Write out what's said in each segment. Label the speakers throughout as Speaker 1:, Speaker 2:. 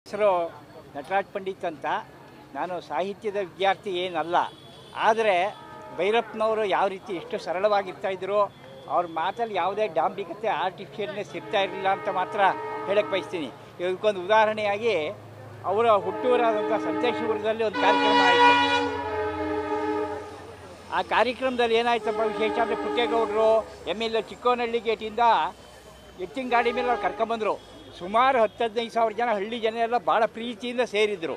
Speaker 1: ಹೆಸರು ನಟರಾಜ್ ಪಂಡಿತ್ ಅಂತ. ನಾನು ಸಾಹಿತ್ಯದ ವಿದ್ಯಾರ್ಥಿ ಏನಲ್ಲ, ಆದರೆ ಭೈರಪ್ಪನವರು ಯಾವ ರೀತಿ ಎಷ್ಟು ಸರಳವಾಗಿರ್ತಾಯಿದ್ರು, ಅವ್ರ ಮಾತಲ್ಲಿ ಯಾವುದೇ ಡಾಂಬಿಕತೆ ಆರ್ಟಿಫಿಷಿಯಲ್ನೆಸ್ ಇರ್ತಾ ಇರಲಿಲ್ಲ ಅಂತ ಮಾತ್ರ ಹೇಳಕ್ಕೆ ಬಯಸ್ತೀನಿ. ಇದಕ್ಕೊಂದು ಉದಾಹರಣೆಯಾಗಿ ಅವರ ಹುಟ್ಟೂರಾದಂಥ ಸಂತೇಶ್ವರದಲ್ಲಿ ಒಂದು ಕಾರ್ಯಕ್ರಮ ಆಯಿತು. ಆ ಕಾರ್ಯಕ್ರಮದಲ್ಲಿ ಏನಾಯ್ತಪ್ಪ ವಿಶೇಷ ಅಂದರೆ, ಪುಟ್ಟೇಗೌಡರು MLA ಚಿಕ್ಕೋನಹಳ್ಳಿ ಗೇಟಿಂದ ಎತ್ತಿನ ಗಾಡಿ ಮೇಲೆ ಅವ್ರು ಕರ್ಕೊಂಬಂದರು. ಸುಮಾರು 10-15 ಸಾವಿರ ಜನ ಹಳ್ಳಿ ಜನ ಎಲ್ಲ ಭಾಳ ಪ್ರೀತಿಯಿಂದ ಸೇರಿದರು.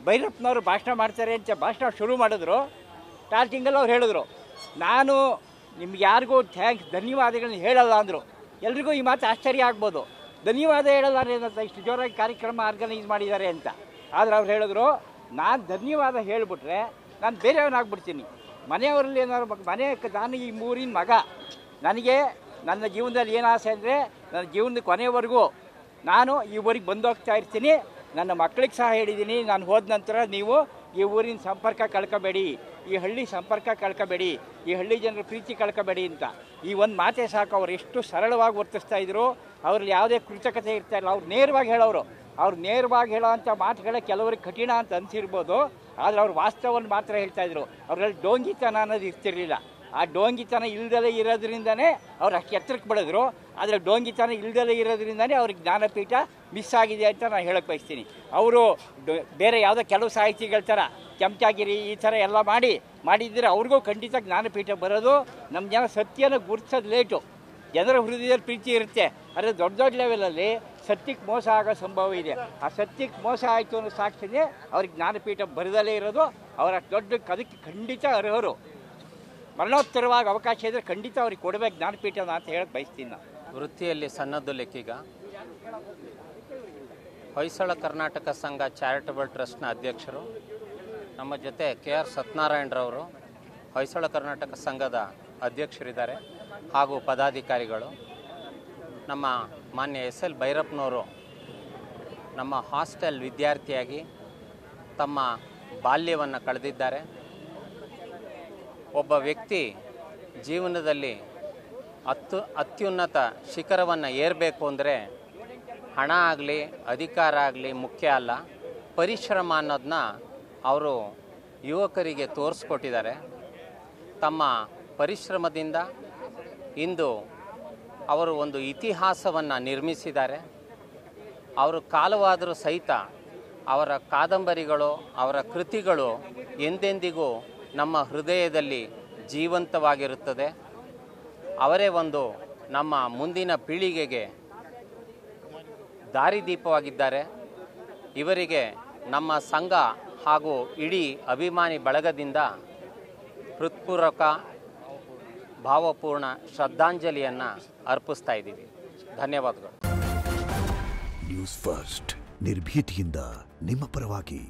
Speaker 1: ಭೈರಪ್ಪನವರು ಭಾಷಣ ಮಾಡ್ತಾರೆ ಅಂತ ಭಾಷಣ ಶುರು ಮಾಡಿದ್ರು. ಸ್ಟಾರ್ಟಿಂಗಲ್ಲಿ ಅವ್ರು ಹೇಳಿದ್ರು, ನಾನು ನಿಮ್ಗೆ ಯಾರಿಗೂ ಧನ್ಯವಾದಗಳನ್ನ ಹೇಳಲ್ಲ ಅಂದರು. ಎಲ್ರಿಗೂ ಈ ಮಾತು ಆಶ್ಚರ್ಯ ಆಗ್ಬೋದು, ಧನ್ಯವಾದ ಹೇಳಲ್ಲ ಏನಂತ ಇಷ್ಟು ಜೋರಾಗಿ ಕಾರ್ಯಕ್ರಮ ಆರ್ಗನೈಸ್ ಮಾಡಿದ್ದಾರೆ ಅಂತ. ಆದರೆ ಅವ್ರು ಹೇಳಿದ್ರು, ನಾನು ಧನ್ಯವಾದ ಹೇಳಿಬಿಟ್ರೆ ನಾನು ಬೇರೆಯವನಾಗ್ಬಿಡ್ತೀನಿ. ಮನೆಯವರಲ್ಲಿ ಏನಾದ್ರು ನಾನು ಈ ಮೂರಿನ ಮಗ, ನನಗೆ ನನ್ನ ಜೀವನದಲ್ಲಿ ಏನು ಆಸೆ ಅಂದರೆ, ನನ್ನ ಜೀವನದ ಕೊನೆಯವರೆಗೂ ನಾನು ಈ ಊರಿಗೆ ಬಂದೋಗ್ತಾ ಇರ್ತೀನಿ. ನನ್ನ ಮಕ್ಕಳಿಗೆ ಸಹ ಹೇಳಿದ್ದೀನಿ, ನಾನು ಹೋದ ನಂತರ ನೀವು ಈ ಊರಿನ ಸಂಪರ್ಕ ಕಳ್ಕೊಬೇಡಿ, ಈ ಹಳ್ಳಿ ಸಂಪರ್ಕ ಕಳ್ಕೊಬೇಡಿ, ಈ ಹಳ್ಳಿ ಜನರ ಪ್ರೀತಿ ಕಳ್ಕೊಬೇಡಿ ಅಂತ. ಈ ಒಂದು ಮಾತೇ ಸಾಕು. ಅವ್ರು ಎಷ್ಟು ಸರಳವಾಗಿ ವರ್ತಿಸ್ತಾಯಿದ್ರು, ಅವ್ರಲ್ಲಿ ಯಾವುದೇ ಕೃತಕತೆ ಇರ್ತಾಯಿಲ್ಲ. ಅವ್ರು ನೇರವಾಗಿ ಹೇಳೋರು. ಅವ್ರು ನೇರವಾಗಿ ಹೇಳೋವಂಥ ಮಾತುಗಳೇ ಕೆಲವರಿಗೆ ಕಠಿಣ ಅಂತ ಅನಿಸಿರ್ಬೋದು, ಆದರೆ ಅವ್ರು ವಾಸ್ತವವನ್ನು ಮಾತ್ರ ಹೇಳ್ತಾಯಿದ್ರು. ಅವ್ರಲ್ಲಿ ಡೋಂಗಿತನ ಅನ್ನೋದು ಇರ್ತಿರಲಿಲ್ಲ. ಆ ಡೋಂಗಿತನ ಇಲ್ದಲೇ ಇರೋದ್ರಿಂದನೇ ಅವ್ರು ಅಷ್ಟು ಎತ್ತರಕ್ಕೆ ಬೆಳೆದ್ರು. ಆದರೆ ಡೋಂಗಿತನ ಇಲ್ದಲೇ ಇರೋದ್ರಿಂದನೇ ಅವ್ರಿಗೆ ಜ್ಞಾನಪೀಠ ಮಿಸ್ ಆಗಿದೆ ಅಂತ ನಾನು ಹೇಳಕ್ಕೆ ಬಯಸ್ತೀನಿ. ಅವರು ಬೇರೆ ಯಾವುದೋ ಕೆಲವು ಸಾಹಿತಿಗಳ ಥರ ಚಮಚಾಗಿರಿ ಈ ಥರ ಎಲ್ಲ ಮಾಡಿದ್ದರೆ ಅವ್ರಿಗೂ ಖಂಡಿತ ಜ್ಞಾನಪೀಠ ಬರೋದು. ನಮ್ಮ ಜನ ಸತ್ಯನ ಗುರುತಿಸೋದು ಲೇಟು. ಜನರ ಹೃದಯದಲ್ಲಿ ಪ್ರೀತಿ ಇರುತ್ತೆ, ಆದರೆ ದೊಡ್ಡ ದೊಡ್ಡ ಲೆವೆಲಲ್ಲಿ ಸತ್ಯಕ್ಕೆ ಮೋಸ ಆಗೋ ಸಂಭವ ಇದೆ. ಆ ಸತ್ಯಕ್ಕೆ ಮೋಸ ಆಯಿತು ಅನ್ನೋ ಸಾಕ್ಷಿನೇ ಅವ್ರಿಗೆ ಜ್ಞಾನಪೀಠ ಬರದಲ್ಲೇ ಇರೋದು. ಅವರ ದೊಡ್ಡ ಅದಕ್ಕೆ ಖಂಡಿತ ಅರ್ಹರು. ಮರಣೋತ್ತರವಾಗಿ ಅವಕಾಶ ಇದ್ದರೆ ಖಂಡಿತ ಅವ್ರಿಗೆ ಕೊಡಬೇಕು ಜ್ಞಾನಪೀಠನ ಅಂತ ಹೇಳಕ್ಕೆ ಬಯಸ್ತೀನಿ ನಾನು.
Speaker 2: ವೃತ್ತಿಯಲ್ಲಿ ಸನ್ನದ್ದು ಲೆಕ್ಕಿಗ, ಹೊಯ್ಸಳ ಕರ್ನಾಟಕ ಸಂಘ ಚಾರಿಟಬಲ್ ಟ್ರಸ್ಟ್ನ ಅಧ್ಯಕ್ಷರು. ನಮ್ಮ ಜೊತೆ KR ಸತ್ಯನಾರಾಯಣರವರು ಹೊಯ್ಸಳ ಕರ್ನಾಟಕ ಸಂಘದ ಅಧ್ಯಕ್ಷರಿದ್ದಾರೆ, ಹಾಗೂ ಪದಾಧಿಕಾರಿಗಳು. ನಮ್ಮ ಮಾನ್ಯ SL ಭೈರಪ್ಪನವರು ನಮ್ಮ ಹಾಸ್ಟೆಲ್ ವಿದ್ಯಾರ್ಥಿಯಾಗಿ ತಮ್ಮ ಬಾಲ್ಯವನ್ನು ಕಳೆದಿದ್ದಾರೆ. ಒಬ್ಬ ವ್ಯಕ್ತಿ ಜೀವನದಲ್ಲಿ ಅತ್ಯುನ್ನತ ಶಿಖರವನ್ನು ಏರಬೇಕು ಅಂದರೆ ಹಣ ಆಗಲಿ ಅಧಿಕಾರ ಆಗಲಿ ಮುಖ್ಯ ಅಲ್ಲ, ಪರಿಶ್ರಮ ಅನ್ನೋದನ್ನ ಅವರು ಯುವಕರಿಗೆ ತೋರಿಸ್ಕೊಟ್ಟಿದ್ದಾರೆ. ತಮ್ಮ ಪರಿಶ್ರಮದಿಂದ ಇಂದು ಅವರು ಒಂದು ಇತಿಹಾಸವನ್ನು ನಿರ್ಮಿಸಿದ್ದಾರೆ. ಅವರು ಕಾಲವಾದರೂ ಸಹಿತ ಅವರ ಕಾದಂಬರಿಗಳು, ಅವರ ಕೃತಿಗಳು ಎಂದೆಂದಿಗೂ ನಮ್ಮ ಹೃದಯದಲ್ಲಿ ಜೀವಂತವಾಗಿರುತ್ತದೆ. ಅವರೇ ಒಂದು ನಮ್ಮ ಮುಂದಿನ ಪೀಳಿಗೆಗೆ ದಾರಿದೀಪವಾಗಿದ್ದಾರೆ. ಇವರಿಗೆ ನಮ್ಮ ಸಂಘ ಹಾಗೂ ಇಡೀ ಅಭಿಮಾನಿ ಬಳಗದಿಂದ ಹೃತ್ಪೂರ್ವಕ ಭಾವಪೂರ್ಣ ಶ್ರದ್ಧಾಂಜಲಿಯನ್ನು ಅರ್ಪಿಸ್ತಾ ಇದ್ದೀವಿ. ಧನ್ಯವಾದಗಳು.
Speaker 3: ನ್ಯೂಸ್ ಫಸ್ಟ್, ನಿರ್ಭೀತಿಯಿಂದ ನಿಮ್ಮ ಪರವಾಗಿ.